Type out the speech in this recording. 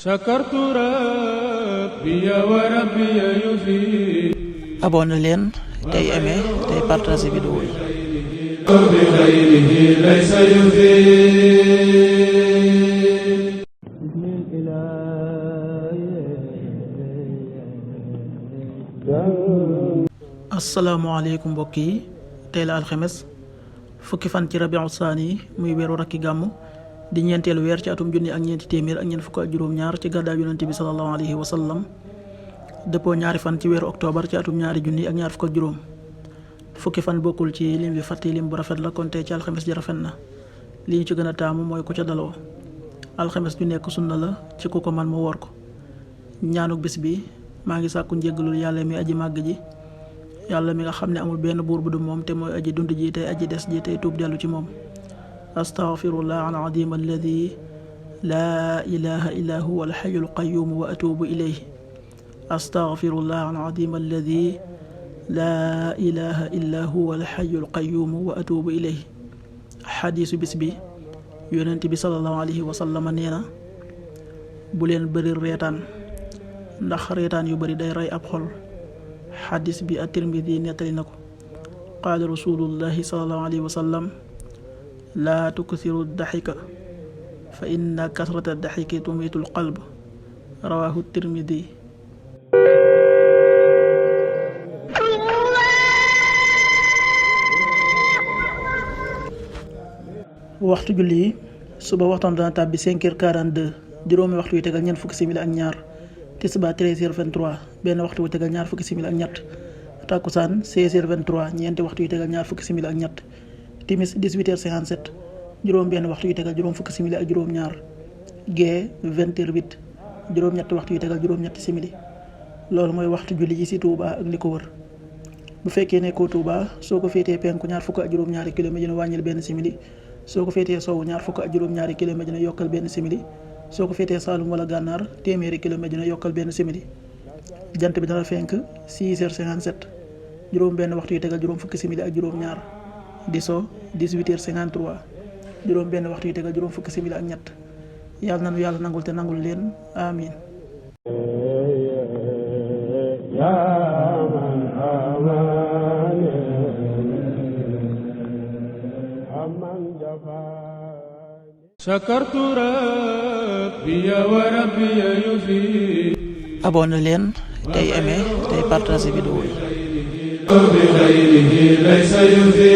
sakartu rabbi wa rabbi yufi. abonné leen tey aimé tey partagé vidéo yi. bi xayrihi laysa yufi. asalaamaaleykum mbokk yi, tey la alxames fukki fan ci rabiu saani muy weeru rakki gàmmu di ñeenteelu weer ci atum junni ak ñeenti téeméer ak ñeent fukk ak juróom-ñaar ci gàddaay yonente bi sallallahu alayhi wa sallam dëppoo ñaari fan ci weeru octobre ci atum ñaari junni ak ñaar fukk ak juróom. fukki fan bokkul ci lim bi fàtte lim bu rafet la kon tey ci alxames ji rafet na. li ñu ci gën a taamu mooy ku ca daloo. alxames ju nekk sunna la ci ku ko man mu woor ko. ñaanuk bis bi maa ngi sàkku njéggalul yàlla mi aji màgg ji, yàlla mi nga xam ne amul benn buur bu du moom te mooy aji dund ji tey aji des ji tey tuub dellu ci moom. astaghfirullah al-azim alladi laa ilaha illa huwa al-hayyul qayyum wa atubu ilayhi. astaghfirullah al-azim alladi laa ilaha illa huwa al-hayyul qayyum wa atubu ilayhi. xadiisu bis bi, yonent bi sallallahu alayhi wa sallam nee na, bu leen bëri reetaan ndax reetaan yu bëri day rey ab xol. xadis bi at-Tirmidi nettali na ko. qaala rasulullahi sallallahu alayhi wa sallam, laa tukthiru daxika fa inna kasrata daxiki tumiitul qalb. rawaahu Tirmidi. waxtu julli yi suba waxtaan dana tàbbi 5h42, juróomi waxtu yu tegal ñeent fukki simili ak ñaar. tisbaar 13h23, benn waxtu wu tegal ñaar fukki simili ak ñett. takkusaan 16h23, ñeenti waxtu yu tegal ñaar fukki simili ak ñett. timis 18h57, juróom benn waxtu yu tegal juróom fukki simili ak juróom ñaar. gee 20h08, juróom ñetti waxtu yu tegal juróom ñetti simili. loolu mooy waxtu julli yi ci Touba ak li ko wër. bu fekkee nekkoo Touba, soo ko féetee penku ñaar fukk ak juróom-ñaari kilomètre dina wàññil benn simili. soo ko féetee sowwu ñaar fukk ak juróom-ñaari kilomètre dina yokkal benn simili. soo ko féetee Saalum wala Gànnaar téeméeri kilomètre dina yokkal benn simili. jant bi dana fenk 6h57, juróom benn waxtu yu tegal juróom fukki simili ak juróom ñaar. di so 18h53, juróom benn waxtu yu tegal juróom fukki simili ak ñett. yàlla nanu yàlla nangul te nangul leen amin. sakartu rabbi wa rabbi yufi. abonné leen tey aimé tey partagé vidéo yi. bi xayrihi laysa yufi.